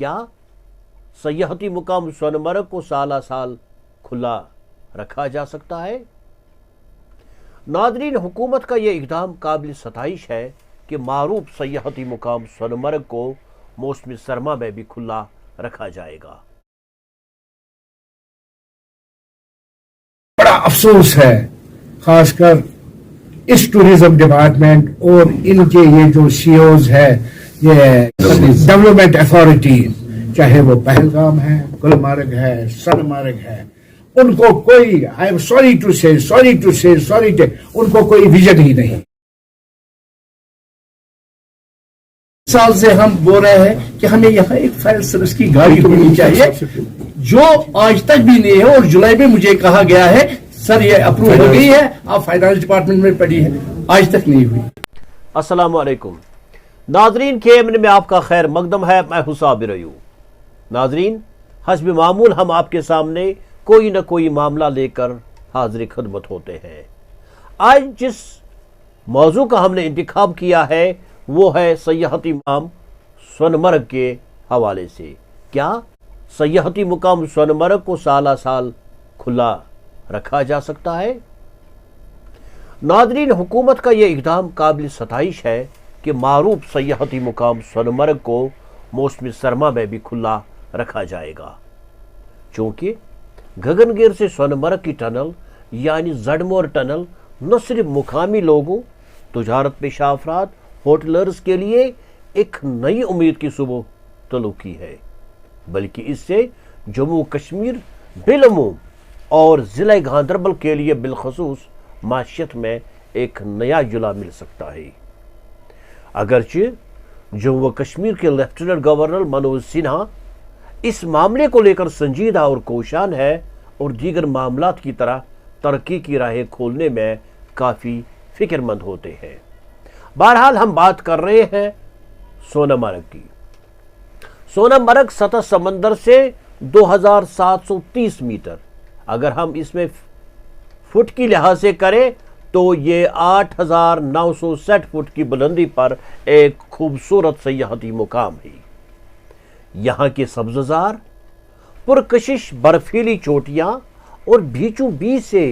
کیا سیاحتی مقام سونمرگ کو سالہ سال کھلا رکھا جا سکتا ہے؟ ناظرین، حکومت کا یہ اقدام قابل ستائش ہے کہ معروف سیاحتی مقام سونمرگ کو موسم سرما میں بھی کھلا رکھا جائے گا۔ بڑا افسوس ہے خاص کر اس ٹورزم ڈپارٹمنٹ اور ان کے یہ جو سی اوز ہے، یہ ڈیولپمنٹ اتھارٹیز، چاہے وہ پہلگام ہے، گلمرگ ہے، سونمرگ ہے، ان کو کوئی آئی ایم سوری ٹو سے ان کو کوئی ویژن ہی نہیں۔ سال سے ہم بول رہے ہیں کہ ہمیں یہاں ایک فائر سروس کی گاڑی ہونی چاہیے، جو آج تک بھی نہیں ہے، اور جولائی میں مجھے کہا گیا ہے سر یہ اپروو ہو گئی ہے، آپ فائنانس ڈپارٹمنٹ میں پڑی ہے، آج تک نہیں ہوئی۔ السلام علیکم ناظرین، KMN میں آپ کا خیر مقدم ہے، میں ہوں صابر ایوب۔ ناظرین، حسب معمول ہم آپ کے سامنے کوئی نہ کوئی معاملہ لے کر حاضر خدمت ہوتے ہیں۔ آج جس موضوع کا ہم نے انتخاب کیا ہے وہ ہے سیاحتی مقام سونمرگ کے حوالے سے۔ کیا سیاحتی مقام سونمرگ کو سالہ سال کھلا رکھا جا سکتا ہے؟ ناظرین، حکومت کا یہ اقدام قابل ستائش ہے کہ معروف سیاحتی مقام سونمرگ کو موسم سرما میں بھی کھلا رکھا جائے گا، چونکہ گگن گیر سے سونمرگ کی ٹنل یعنی زڈمور ٹنل نہ صرف مقامی لوگوں، تجارت پیشہ افراد، ہوٹلرز کے لیے ایک نئی امید کی صبح طلوع کی ہے، بلکہ اس سے جموں کشمیر بالعموم اور ضلع گاندربل کے لیے بالخصوص معیشت میں ایک نیا جلا مل سکتا ہے۔ اگرچہ جموں کشمیر کے لیفٹیننٹ گورنر منوج سنہا اس معاملے کو لے کر سنجیدہ اور کوشاں ہے اور دیگر معاملات کی طرح ترقی کی راہیں کھولنے میں کافی فکر مند ہوتے ہیں۔ بہرحال ہم بات کر رہے ہیں سونمرگ کی۔ سونمرگ سطح سمندر سے 2730 میٹر، اگر ہم اس میں فٹ کی لحاظ سے کریں تو یہ 8960 فٹ کی بلندی پر ایک خوبصورت سیاحتی مقام ہے۔ یہاں کے سبززار، پرکشش برفیلی چوٹیاں اور بیچوں بیچ سے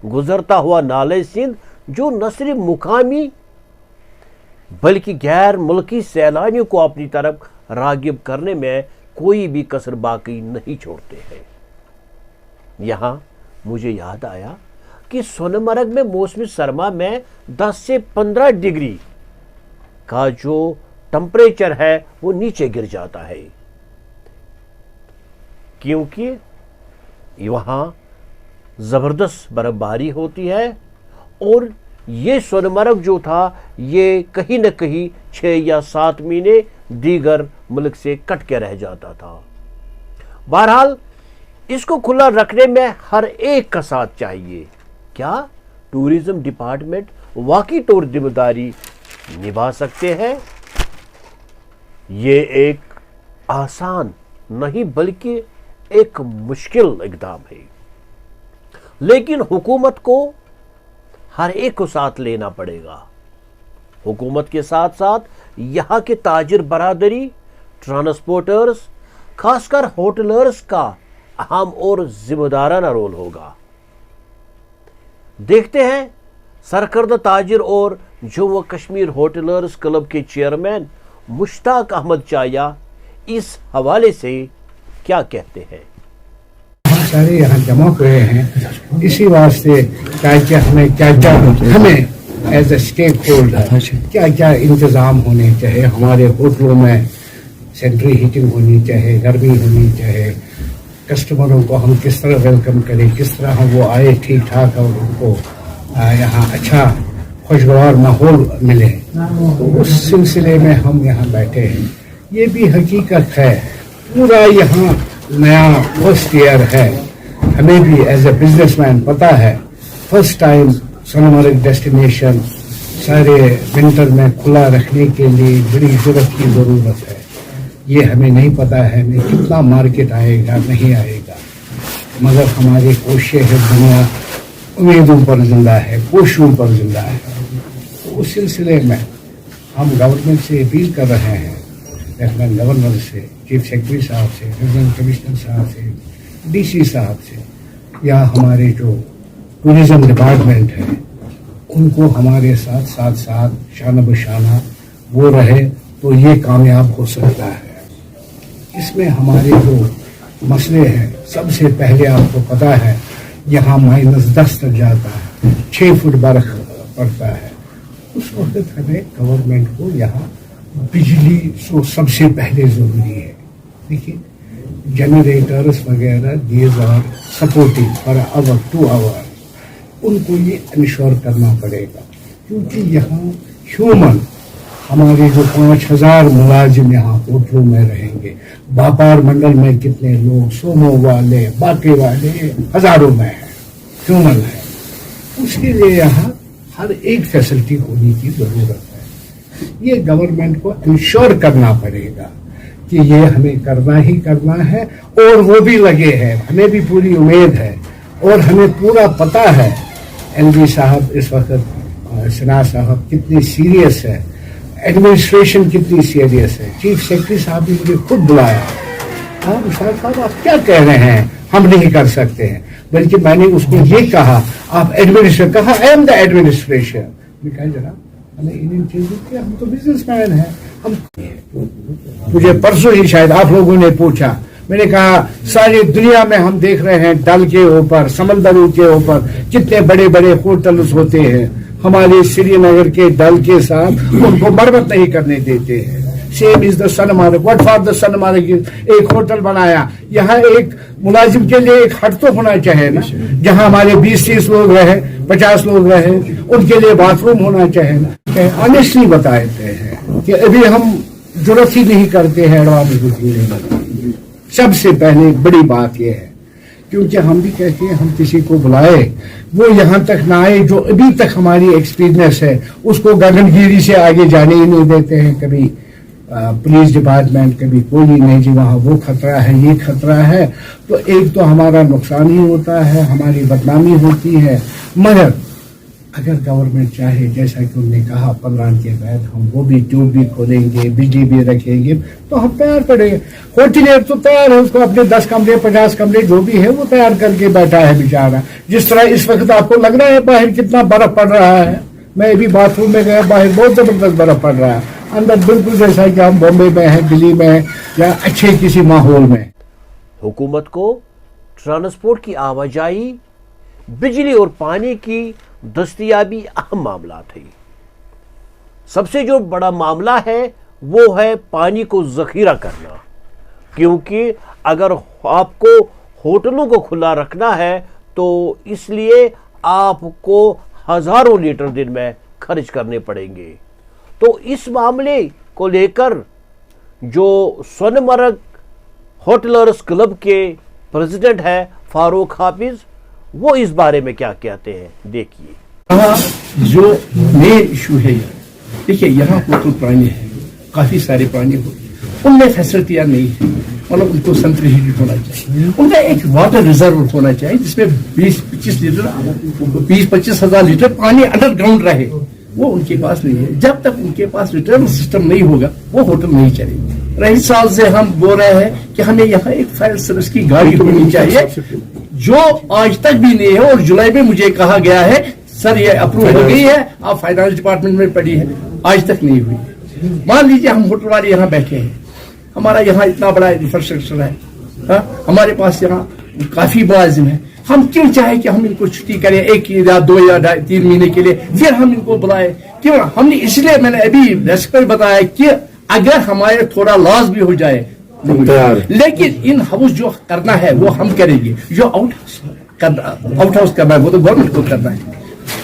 گزرتا ہوا نالہ سندھ جو نہ صرف مقامی بلکہ غیر ملکی سیلانیوں کو اپنی طرف راغب کرنے میں کوئی بھی کسر باقی نہیں چھوڑتے ہیں۔ یہاں مجھے یاد آیا کہ سونمرگ میں موسم سرما میں 10 سے 15 ڈگری کا جو ٹمپریچر ہے وہ نیچے گر جاتا ہے، کیونکہ وہاں زبردست برف باری ہوتی ہے، اور یہ سونمرگ جو تھا یہ کہیں نہ کہیں 6 یا 7 مہینے دیگر ملک سے کٹ کے رہ جاتا تھا۔ بہرحال اس کو کھلا رکھنے میں ہر ایک کا ساتھ چاہیے۔ کیا ٹورزم ڈپارٹمنٹ واقعی طور ذمہ داری نبھا سکتے ہیں؟ یہ ایک آسان نہیں بلکہ ایک مشکل اقدام ہے، لیکن حکومت کو ہر ایک کو ساتھ لینا پڑے گا۔ حکومت کے ساتھ ساتھ یہاں کے تاجر برادری، ٹرانسپورٹرز، خاص کر ہوٹلرز کا اہم اور ذمہ دارانہ رول ہوگا۔ دیکھتے ہیں سرکردہ تاجر اور جموں کشمیر ہوٹلرز کلب کے چیئرمین مشتاق احمد چایا اس حوالے سے کیا کہتے ہیں۔ ہم سارے یہاں جمع ہوئے ہیں، اسی واسطے ہمیں ایز اے اسٹیک ہولڈر کیا کیا انتظام ہونے چاہیے۔ ہمارے ہوٹلوں میں سینٹری ہیٹنگ ہونی چاہیے، گرمی ہونی چاہیے، کسٹمروں کو ہم کس طرح ویلکم کریں، کس طرح وہ آئے ٹھیک ٹھاک اور ان کو یہاں اچھا خوشگوار ماحول ملے، تو اس سلسلے میں ہم یہاں بیٹھے ہیں۔ یہ بھی حقیقت ہے، پورا یہاں نیا فرسٹ ایئر ہے، ہمیں بھی ایز اے بزنس مین پتا ہے فرسٹ ٹائم سونمرگ ڈیسٹینیشن سارے ونٹر میں کھلا رکھنے کے لیے بڑی ضرورت کی ضرورت ہے۔ یہ ہمیں نہیں پتا ہے ہمیں کتنا مارکیٹ آئے گا نہیں آئے گا، مگر ہماری کوشش ہے، دنیا امیدوں پر زندہ ہے، کوششوں پر زندہ ہے۔ تو اس سلسلے میں ہم گورنمنٹ سے اپیل کر رہے ہیں लेफ्टिनेंट गवर्नर से, चीफ सेक्रेटरी साहब से, रेजिडेंट कमिश्नर साहब से, डीसी साहब से, या हमारे जो टूरिज्म डिपार्टमेंट है उनको हमारे साथ साथ साथ शाना बशाना वो रहे तो ये कामयाब हो सकता है। इसमें हमारे जो मसले हैं, सबसे पहले आपको पता है यहाँ -10 तक जाता है, 6 फुट बर्फ पड़ता है। उस वक्त हमें गवर्नमेंट को यहाँ बिजली तो सबसे पहले जरूरी है। देखिए जनरेटर्स वगैरह these are supporting for hour 2 hour, उनको ये इंश्योर करना पड़ेगा क्योंकि यहाँ ह्यूमन हमारे जो 5000 मुलाजिम यहाँ होटलों में रहेंगे, व्यापार मंडल में कितने लोग, सोमो वाले, बाकी वाले हजारों में है, ह्यूमन है, उसके लिए यहाँ हर एक फैसिलिटी होने की जरूरत है। ये गवर्नमेंट को इंश्योर करना पड़ेगा कि ये हमें करना ही करना है, और वो भी लगे हैं, हमें भी पूरी उम्मीद है और हमें पूरा पता है एलजी साहब इस वक्त सिन्हा साहब कितनी सीरियस है, एडमिनिस्ट्रेशन कितनी सीरियस है। चीफ सेक्रेटरी साहब ने मुझे खुद बुलाया, हाँ मुश्ताक साहब आप क्या कह रहे हैं, हम नहीं कर सकते हैं, बल्कि मैंने उसको ये कहा आप एडमिनिस्ट्रेशन, कहा आई एम द एडमिनिस्ट्रेशन। मैं कहा जनाब हमें इन चीजों के, हम तो बिजनेसमैन हैं, हम। मुझे परसों ही शायद आप लोगों ने पूछा, मैंने कहा सारी दुनिया में हम देख रहे हैं डल के ऊपर, समंदरों के ऊपर कितने बड़े बड़े होटल्स होते हैं, हमारे श्रीनगर के डल के साथ उनको मरम्मत नहीं करने देते हैं। Same is the Sanmarg, what for the Sanmarg, एक होटल बनाया, यहाँ एक मुलाजिम के लिए एक हट तो होना चाहिए ना, जहाँ हमारे 20-30 लोग रहे, 50 लोग रहे, उनके लिए बाथरूम होना चाहिए ना। ऑनेस्टली बताते हैं कि अभी हम जरूरत ही नहीं करते हैं एडवांस बुकिंग। सबसे पहले बड़ी बात यह है क्योंकि हम भी कहते हैं हम किसी को बुलाए वो यहाँ तक ना आए जो अभी तक हमारी एक्सपीरियंस है उसको गगनगिरी से आगे जाने ही नहीं देते हैं। कभी पुलिस डिपार्टमेंट, कभी कोई नहीं जी वहाँ वो खतरा है, ये खतरा है, तो एक तो हमारा नुकसान ही होता है, हमारी बदनामी होती है। मगर अगर गवर्नमेंट चाहे, जैसा कि उन्होंने कहा 15 के बाद हम वो भी ट्यूब भी खोलेंगे, बिजली भी रखेंगे, तो हम तैयार करेंगे। होटलियर तो तैयार है, उसको अपने 10 कमरे 50 कमरे जो भी है वो तैयार करके बैठा है बेचारा। जिस तरह इस वक्त आपको लग रहा है बाहर कितना बर्फ पड़ रहा है, मैं अभी बाथरूम में गया, बाहर बहुत जबरदस्त बर्फ पड़ रहा है, अंदर बिल्कुल जैसा कि हम बॉम्बे में है, दिल्ली में है, या अच्छे किसी माहौल में। हुकूमत को ट्रांसपोर्ट की आवाजाही, बिजली और पानी की दस्तयाबी अहम मामला थी। सबसे जो बड़ा मामला है वो है पानी को जखीरा करना, क्योंकि अगर आपको होटलों को खुला रखना है तो इसलिए आपको हजारों लीटर दिन में खर्च करने पड़ेंगे। तो इस मामले को लेकर जो सोनमर्ग होटलर्स क्लब के प्रेसिडेंट है फारूक हाफिज, वो इस बारे में क्या कहते हैं, देखिए। यहाँ जो मेन इशू है, देखिए यहाँ होटल पुराने हैं, काफी सारे पुराने होटल, उनमें फैसिलिटियां नहीं है, मतलब उनको संतुलित होना चाहिए। उनका एक वाटर रिजर्व होना चाहिए जिसमें 20-25 लीटर 20-25 हजार लीटर पानी अंडरग्राउंड रहे, वो उनके पास नहीं है। जब तक उनके पास रिटर्न सिस्टम नहीं होगा वो होटल नहीं चलेंगे। रही साल से हम बोल रहे हैं कि हमें यहाँ एक फायर सर्विस की गाड़ी होनी चाहिए, जो आज तक भी नहीं है, और जुलाई में मुझे कहा गया है सर ये अप्रूव हो गई है, आप फाइनेंस डिपार्टमेंट में पड़ी है, आज तक नहीं हुई। मान लीजिए हम होटल वाले यहाँ बैठे हैं, हमारा यहाँ इतना बड़ा इंफ्रास्ट्रक्चर है, हमारे पास यहाँ काफी मुलाजिम है, हम क्यों चाहे कि हम इनको छुट्टी करें 1 या 2 या 3 महीने के लिए, फिर हम इनको बुलाए क्यों? हमने इसलिए मैंने अभी रेस्पेक्ट बताया कि अगर हमारे थोड़ा लॉस भी हो जाए, लेकिन इन हाउस जो करना है वो हम करेंगे, जो आउट हाउस करना है वो तो गवर्नमेंट को करना है।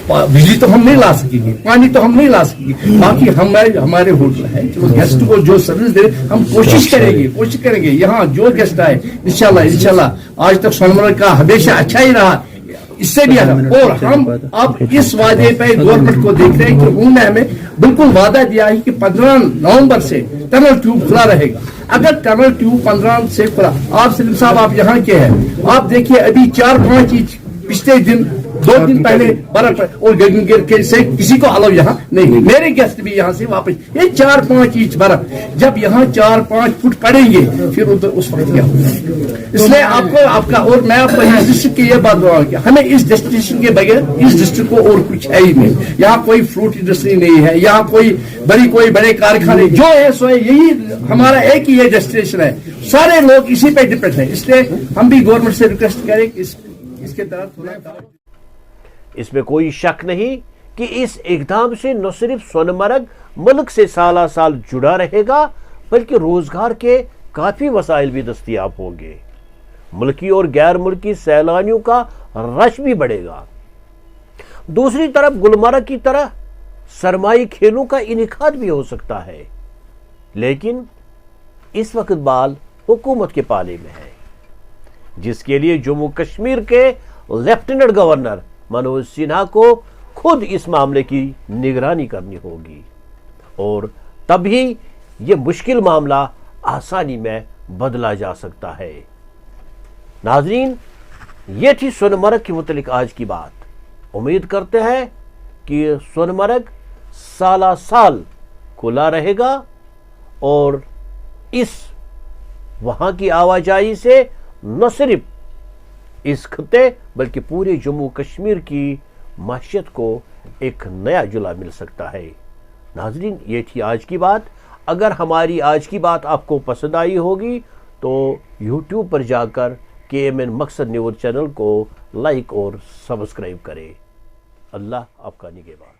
बिजली तो हम नहीं ला सकेंगे, पानी तो हम नहीं ला सकेंगे, बाकी हमारे होटल है जो गेस्ट को जो सर्विस दे हम कोशिश करेंगे यहाँ जो गेस्ट आए इंशाल्लाह आज तक सोनमर्ग का हमेशा अच्छा ही रहा, इससे भी अच्छा। और हम अब इस वादे पे गवर्नमेंट को देख रहे हैं कि उन्होंने हमें बिल्कुल वादा दिया है कि 15 नवंबर से टनल ट्यूब खुला रहेगा। अगर टनल ट्यूब 15 से खुला, आप सलीम साहब आप यहाँ के हैं, आप देखिए अभी 4-5 इंच पिछले दिन 2 दिन पहले बर्फ और गिर के से किसी को अलाउ यहाँ नहीं, मेरे गेस्ट भी यहाँ से वापस, ये 4-5 इंच बर्फ जब यहाँ 4-5 फुट पड़ेंगे फिर उधर उस वक्त क्या होगा। इसलिए आपको आपका और मैं आपको इस डिस्ट्रिक्ट की ये बात बताऊंगा, हमें इस डेस्टिनेशन के बगैर इस डिस्ट्रिक्ट को और कुछ है ही नहीं। यहाँ कोई फ्रूट इंडस्ट्री नहीं है, यहाँ कोई बड़े कारखाने जो है सो है, यही हमारा एक ही ये डेस्टिनेशन है, सारे लोग इसी पे डिपेंड है। इसलिए हम भी गवर्नमेंट से रिक्वेस्ट करें कि इसके तरफ थोड़ा। इसमें कोई शक नहीं कि इस इक़दाम से न सिर्फ सोनमर्ग मुल्क से साला साल जुड़ा रहेगा बल्कि रोजगार के काफी वसाइल भी दस्तयाब होंगे। मुल्की और गैर मुल्की सैलानियों का रश भी बढ़ेगा। दूसरी तरफ गुलमर्ग की तरह सरमाई खेलों का इनेकाद भी हो सकता है, लेकिन इस वक्त बाल हुकूमत के पाले में है, जिसके लिए जम्मू कश्मीर के लेफ्टिनेंट गवर्नर मनोज सिन्हा को खुद इस मामले की निगरानी करनी होगी और तभी यह मुश्किल मामला आसानी में बदला जा सकता है। नाजरीन, ये थी सोनमर्ग के मुतालिक आज की बात। उम्मीद करते हैं कि सोनमर्ग साला साल खुला रहेगा और इस वहां की आवाजाही से न सिर्फ इस खत्ते बल्कि पूरे जम्मू कश्मीर की माशियत को एक नया जुला मिल सकता है। नाजरीन, ये थी आज की बात। अगर हमारी आज की बात आपको पसंद आई होगी तो YouTube पर जाकर KMN मकसद न्यूज़ चैनल को लाइक और सब्सक्राइब करें। अल्लाह आपका निगहबान।